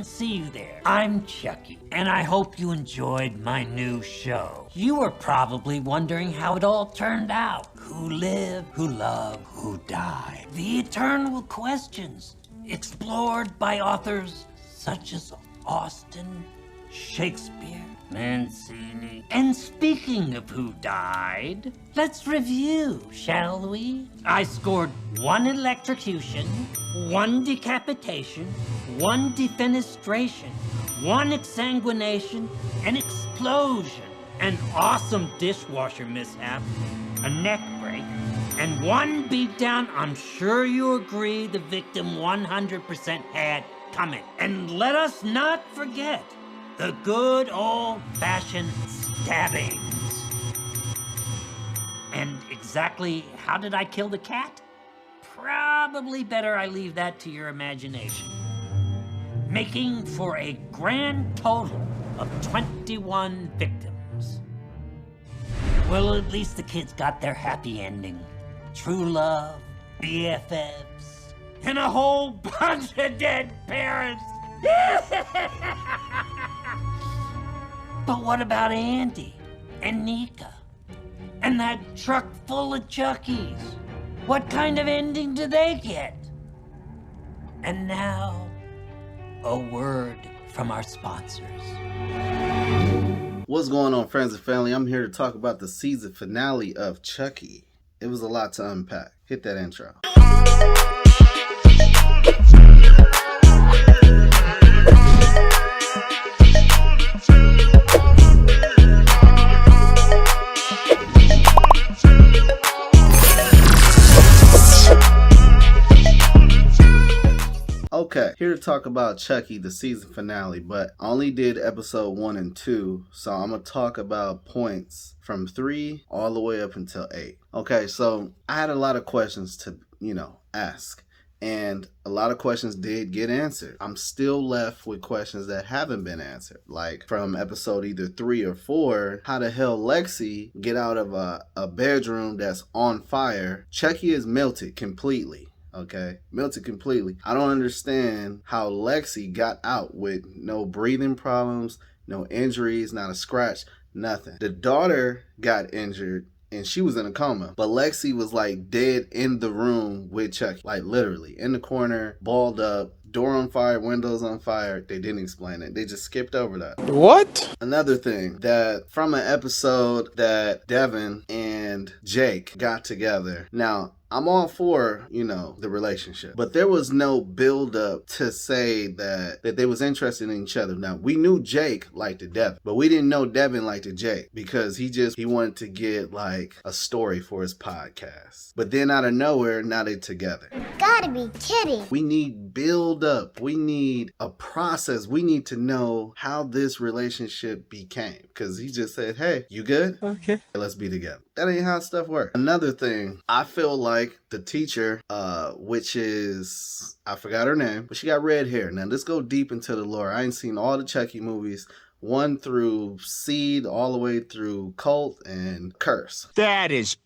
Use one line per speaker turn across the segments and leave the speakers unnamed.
see you there. I'm Chucky, and I hope you enjoyed my new show. You were probably wondering how it all turned out. Who lived, who loved, who died. The eternal questions explored by authors such as Austen, Shakespeare, Mancini. And speaking of who died, let's review, shall we? I scored 1 electrocution, 1 decapitation, 1 defenestration, 1 exsanguination, an explosion, an awesome dishwasher mishap, a neck break, and 1 beatdown I'm sure you agree the victim 100% had coming. And let us not forget the good old-fashioned stabbings. And exactly how did I kill the cat? Probably better I leave that to your imagination. Making for a grand total of 21 victims. Well, at least the kids got their happy ending. True love, BFFs, and a whole bunch of dead parents. But what about Andy and Nika? And that truck full of Chuckies? What kind of ending do they get? And now, a word from our sponsors.
What's going on, friends and family? I'm here to talk about the season finale of Chucky. It was a lot to unpack. Hit that intro. Okay, here to talk about Chucky, the season finale, but I only did episode 1 and 2, so I'm going to talk about points from 3 all the way up until 8. Okay, so I had a lot of questions to, ask, and a lot of questions did get answered. I'm still left with questions that haven't been answered, like from episode either 3 or 4, how the hell Lexi get out of a bedroom that's on fire? Chucky is melted completely. Okay, melted completely. I don't understand how Lexi got out with no breathing problems, no injuries, not a scratch, nothing. The daughter got injured and she was in a coma, but Lexi was like dead in the room with Chucky, like literally in the corner, balled up, door on fire, windows on fire. They didn't explain it. They just skipped over that.
What?
Another thing, that from an episode that Devin and Jake got together. Now, I'm all for, the relationship, but there was no build up to say that they was interested in each other. Now, we knew Jake liked Devin, but we didn't know Devin liked Jake because he wanted to get like a story for his podcast. But then out of nowhere, now they're together.
Gotta be kidding.
We need build up. We need a process. We need to know how this relationship became, because he just said, hey, you good?
Okay.
Let's be together. That ain't how stuff works. Another thing, I feel like the teacher, which is, I forgot her name, but she got red hair. Now, let's go deep into the lore. I ain't seen all the Chucky movies, 1 through Seed, all the way through Cult and Curse.
That is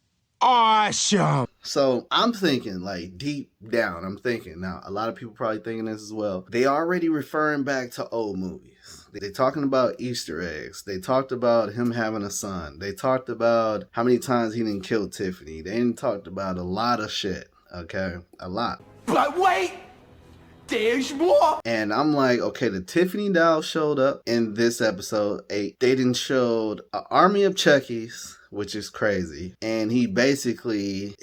awesome.
So I'm thinking, like, deep down, now, a lot of people probably thinking this as well. They already referring back to old movies. They talking about Easter eggs. They talked about him having a son. They talked about how many times he didn't kill Tiffany. They didn't talked about a lot of shit, okay? A lot.
But wait! There's more!
And I'm like, okay, the Tiffany doll showed up in this episode 8. They didn't showed an army of Chuckies, which is crazy. And he basically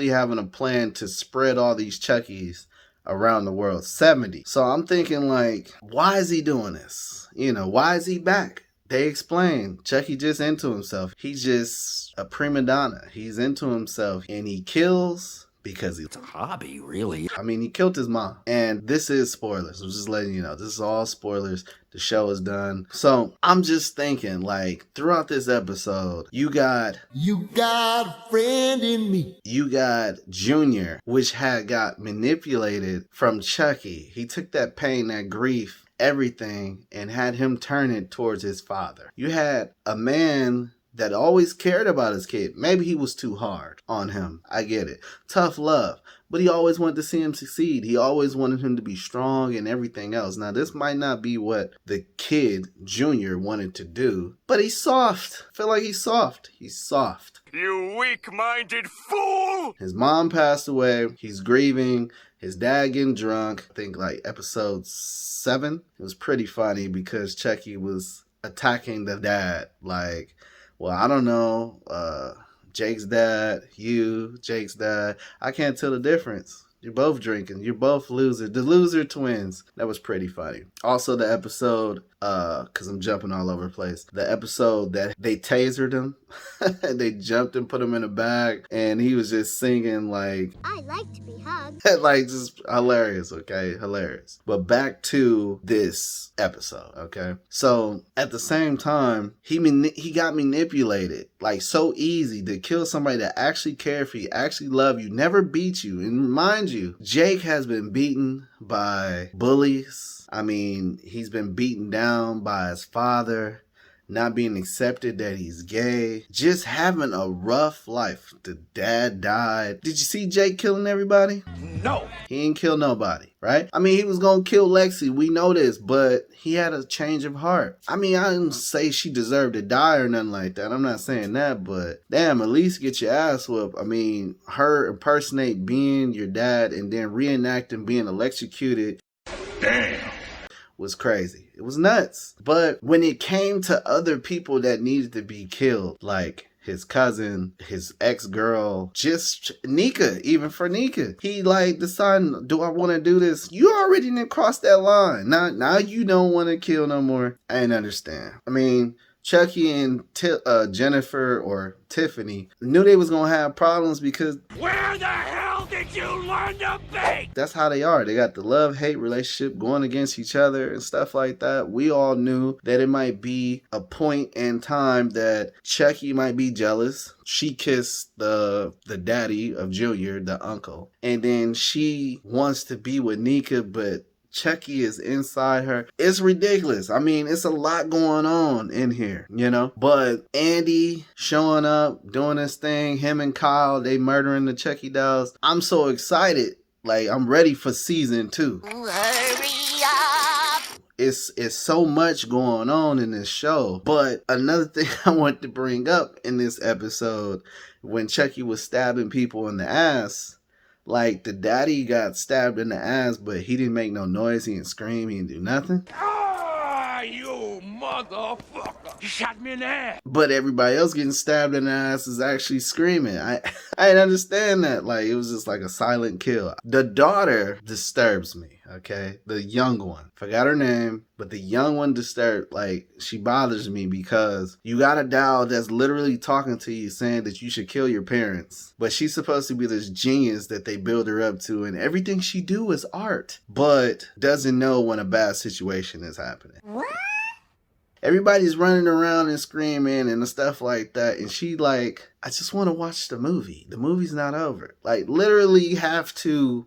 having a plan to spread all these Chuckies around the world. 70. So I'm thinking, like, why is he doing this? Why is he back? They explain Chucky just into himself. He's just a prima donna. He's into himself and he kills because it's a hobby, really. I mean, he killed his mom. And this is spoilers. I'm just letting you know. This is all spoilers. The show is done. So I'm just thinking, like, throughout this episode, you got a friend in me. You got Junior, which had got manipulated from Chucky. He took that pain, that grief, everything, and had him turn it towards his father. You had a man that always cared about his kid. Maybe he was too hard on him. I get it. Tough love. But he always wanted to see him succeed. He always wanted him to be strong and everything else. Now, this might not be what the kid, Junior, wanted to do, but he's soft. I feel like he's soft. He's soft.
You weak-minded fool!
His mom passed away. He's grieving. His dad getting drunk. I think like episode 7. It was pretty funny because Chucky was attacking the dad. Like, well, I don't know. Jake's dad, Jake's dad. I can't tell the difference. You're both drinking. You're both losers. The loser twins. That was pretty funny. Also, the episode, because I'm jumping all over the place. The episode that they tasered him. They jumped and put him in a bag. And he was just singing like...
I like to be hugged.
like, just hilarious, okay? Hilarious. But back to this episode, okay? So, at the same time, he got manipulated. Like, so easy to kill somebody that actually cared for you, actually love you, never beat you. And mind you, Jake has been beaten by bullies. I mean, he's been beaten down by his father, not being accepted that he's gay, just having a rough life. The dad died. Did you see Jake killing everybody?
No!
He ain't kill nobody, right? I mean, he was gonna kill Lexi, we know this, but he had a change of heart. I mean, I didn't say she deserved to die or nothing like that. I'm not saying that, but damn, at least get your ass whooped. I mean, her impersonate being your dad and then reenacting being electrocuted.
Damn!
Was crazy. It was nuts. But when it came to other people that needed to be killed, like his cousin, his ex-girl, just Nika, even for Nika, he like decided, do I want to do this? You already didn't cross that line. Now you don't want to kill no more. I didn't understand. I mean, Chucky and Jennifer or Tiffany knew they was gonna have problems because
Where the hell did you learn to bake?
that's how they are. They got the love-hate relationship going against each other and stuff like that. We all knew that it might be a point in time that Chucky might be jealous. She kissed the daddy of Junior, the uncle, and then she wants to be with Nika, but Chucky is inside her. It's ridiculous. I mean, it's a lot going on in here, you know? But Andy showing up, doing this thing, him and Kyle, they murdering the Chucky dolls. I'm so excited. Like, I'm ready for season 2.
Hurry up!
It's so much going on in this show. But another thing I want to bring up in this episode, when Chucky was stabbing people in the ass, like, the daddy got stabbed in the ass, but he didn't make no noise. He didn't scream. He didn't do nothing.
Ah, you motherfucker! You shot me in the ass!
But everybody else getting stabbed in the ass is actually screaming. I didn't understand that. Like, it was just like a silent kill. The daughter disturbs me, okay? The young one. Forgot her name, but the young one disturbed, like, she bothers me because you got a doll that's literally talking to you saying that you should kill your parents. But she's supposed to be this genius that they build her up to, and everything she do is art. But doesn't know when a bad situation is happening.
What?
Everybody's running around and screaming and stuff like that. And she like, I just want to watch the movie. The movie's not over. Like, literally have to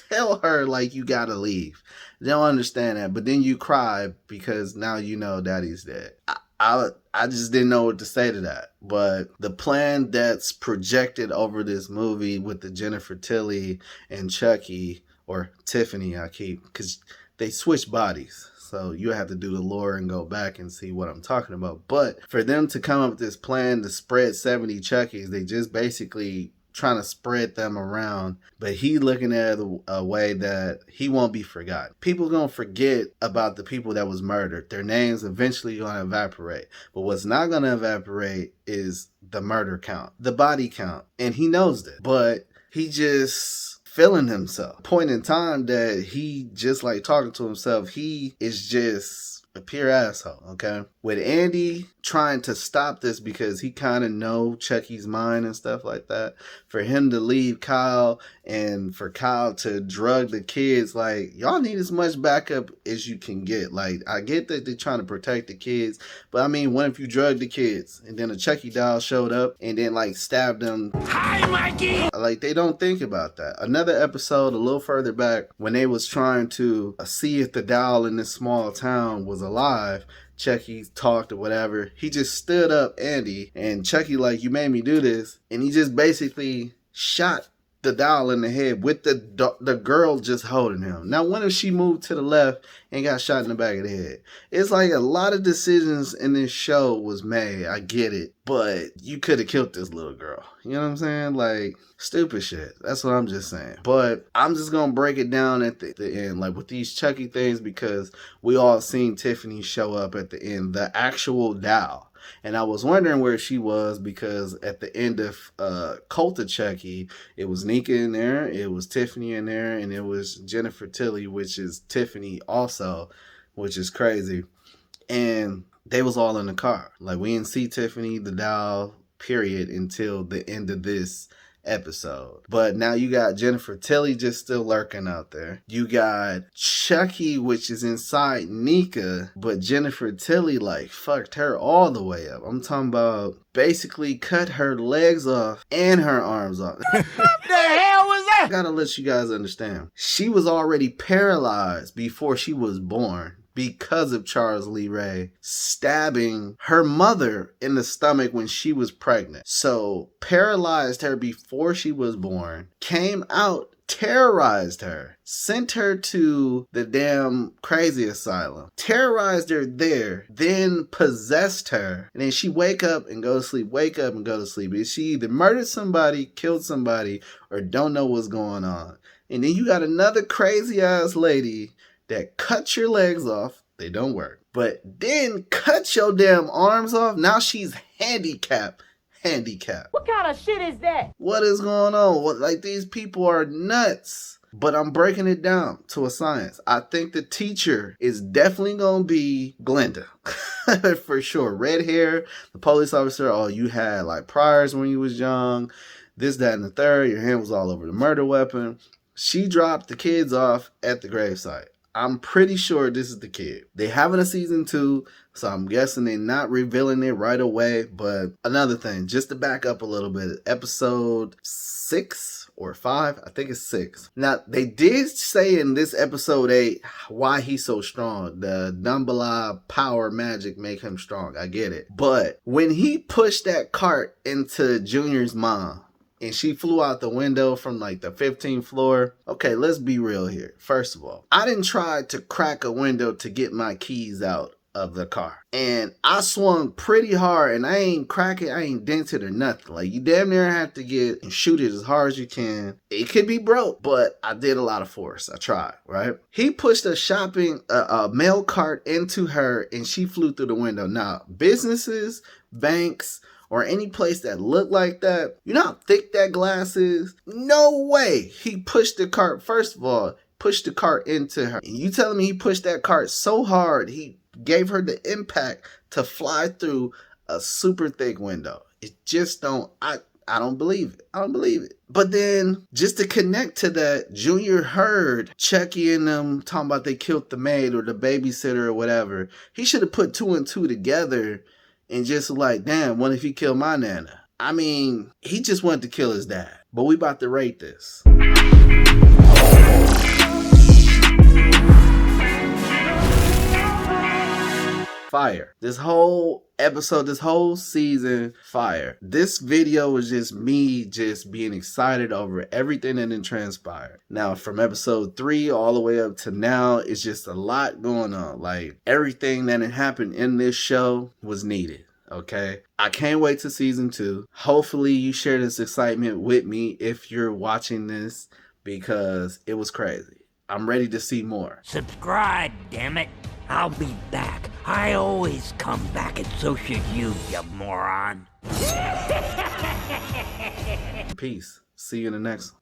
tell her, like, you gotta leave. They don't understand that. But then you cry because now you know daddy's dead. I just didn't know what to say to that. But the plan that's projected over this movie with the Jennifer Tilly and Chucky, or Tiffany, because they switch bodies. So you have to do the lore and go back and see what I'm talking about. But for them to come up with this plan to spread 70 Chuckies, they just basically trying to spread them around. But he looking at a way that he won't be forgotten. People gonna forget about the people that was murdered. Their names eventually gonna evaporate. But what's not gonna evaporate is the murder count, the body count. And he knows that. But he just feeling himself. Point in time that he just like talking to himself, he is just a pure asshole, okay? With Andy trying to stop this because he kind of know Chucky's mind and stuff like that, for him to leave Kyle and for Kyle to drug the kids, like, y'all need as much backup as you can get. Like, I get that they're trying to protect the kids, but I mean, what if you drug the kids and then a Chucky doll showed up and then like stabbed them?
Hi, Mikey!
Like, they don't think about that. Another episode a little further back, when they was trying to see if the doll in this small town was alive, Chucky talked or whatever, he just stood up Andy, and Chucky like, you made me do this, and he just basically shot the doll in the head with the girl just holding him. Now, what if she moved to the left and got shot in the back of the head? It's like a lot of decisions in this show was made. I get it, but you could have killed this little girl. You know what I'm saying? Like, stupid shit. That's what I'm just saying. But I'm just gonna break it down at the end, like with these Chucky things, because we all seen Tiffany show up at the end, the actual doll. And I was wondering where she was, because at the end of Cult of Chucky, it was Nika in there, it was Tiffany in there, and it was Jennifer Tilly, which is Tiffany also, which is crazy. And they was all in the car. Like, we didn't see Tiffany, the doll, period, until the end of this episode. But now you got Jennifer Tilly just still lurking out there. You got Chucky, which is inside Nika, but Jennifer Tilly like fucked her all the way up. I'm talking about basically cut her legs off and her arms off.
The hell was that?
I gotta let you guys understand. She was already paralyzed before she was born, because of Charles Lee Ray stabbing her mother in the stomach when she was pregnant. So paralyzed her before she was born, came out, terrorized her, sent her to the damn crazy asylum, terrorized her there, then possessed her, and then she wake up and go to sleep, wake up and go to sleep. She either murdered somebody, killed somebody, or don't know what's going on. And then you got another crazy ass lady that cut your legs off, they don't work, but then cut your damn arms off. Now she's handicapped.
What kind of shit is that?
What is going on? Like, these people are nuts. But I'm breaking it down to a science. I think the teacher is definitely going to be Glenda. For sure. Red hair, the police officer, oh, you had like priors when you was young, this, that, and the third, your hand was all over the murder weapon. She dropped the kids off at the gravesite. I'm pretty sure this is the kid. They having a season 2, so I'm guessing they're not revealing it right away. But another thing, just to back up a little bit, episode 6 or 5, I think it's 6. Now, they did say in this episode 8 why he's so strong. The Dumbledore power magic make him strong. I get it. But when he pushed that cart into Junior's mom, and she flew out the window from like the 15th floor. Okay, let's be real here. First of all, I didn't try to crack a window to get my keys out of the car. And I swung pretty hard, and I ain't crack it, I ain't dent it or nothing. Like, you damn near have to get and shoot it as hard as you can. It could be broke, but I did a lot of force. I tried, right? He pushed a mail cart into her, and she flew through the window. Now, businesses, banks, or any place that looked like that, you know how thick that glass is? No way he pushed the cart. First of all, pushed the cart into her. And you telling me he pushed that cart so hard, he gave her the impact to fly through a super thick window. It just don't, I don't believe it. I don't believe it. But then, just to connect to that, Junior heard Chucky and them talking about they killed the maid or the babysitter or whatever. He should have put 2 and 2 together and just like, damn, what if he killed my nana? I mean, he just wanted to kill his dad. But we about to rate this. Fire. This whole episode, this whole season, fire. This video was just me just being excited over everything that had transpired. Now, from episode 3 all the way up to now, it's just a lot going on. Like, everything that had happened in this show was needed. Okay, I can't wait to season 2. Hopefully you share this excitement with me if you're watching this, because it was crazy. I'm ready to see more.
Subscribe, damn it. I'll be back. I always come back, and so should you moron.
Peace. See you in the next one.